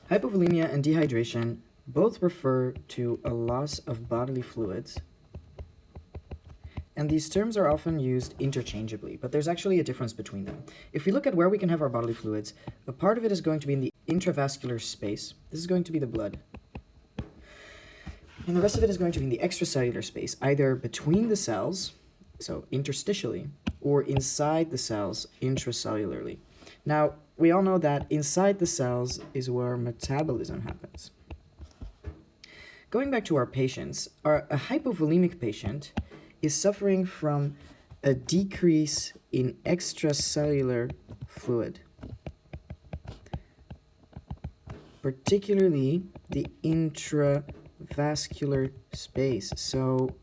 Hypovolemia and dehydration both refer to a loss of bodily fluids, and these terms are often used interchangeably, but there's actually a difference between them. If we look at where we can have our bodily fluids, a part of it is going to be in the intravascular space. This is going to be the blood. And the rest of it is going to be in the extracellular space, either between the cells, so interstitially, or inside the cells, intracellularly. Now, we all know that inside the cells is where metabolism happens. Going back to our patients, a hypovolemic patient is suffering from a decrease in extracellular fluid, particularly the intravascular space. So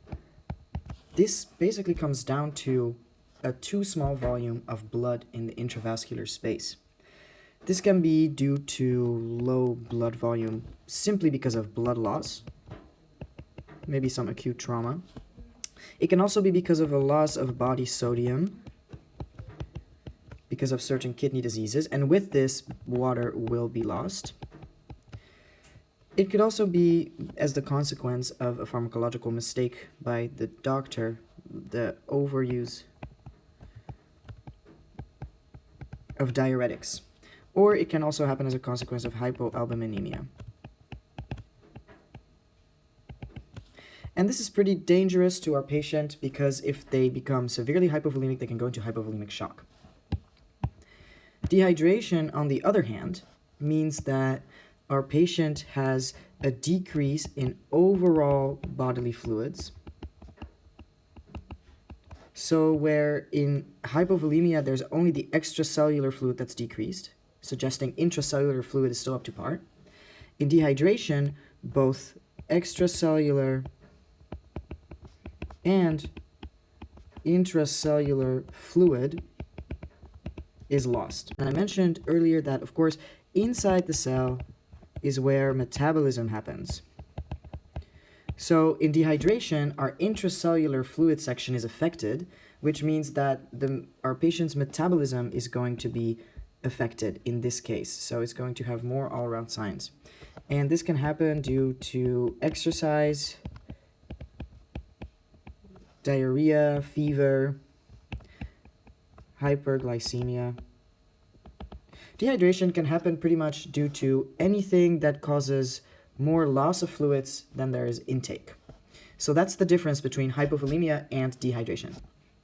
this basically comes down to a too small volume of blood in the intravascular space. This can be due to low blood volume simply because of blood loss, maybe some acute trauma. It can also be because of a loss of body sodium, because of certain kidney diseases, and with this, water will be lost. It could also be as the consequence of a pharmacological mistake by the doctor, the overuse of diuretics. Or it can also happen as a consequence of hypoalbuminemia. And this is pretty dangerous to our patient because if they become severely hypovolemic, they can go into hypovolemic shock. Dehydration, on the other hand, means that our patient has a decrease in overall bodily fluids. So where in hypovolemia there's only the extracellular fluid that's decreased, suggesting intracellular fluid is still up to par. In dehydration, both extracellular and intracellular fluid is lost. And I mentioned earlier that, of course, inside the cell is where metabolism happens. So in dehydration, our intracellular fluid section is affected, which means that our patient's metabolism is going to be affected in this case. So it's going to have more all-around signs. And this can happen due to exercise, diarrhea, fever, hyperglycemia. Dehydration can happen pretty much due to anything that causes more loss of fluids than there is intake. So that's the difference between hypovolemia and dehydration.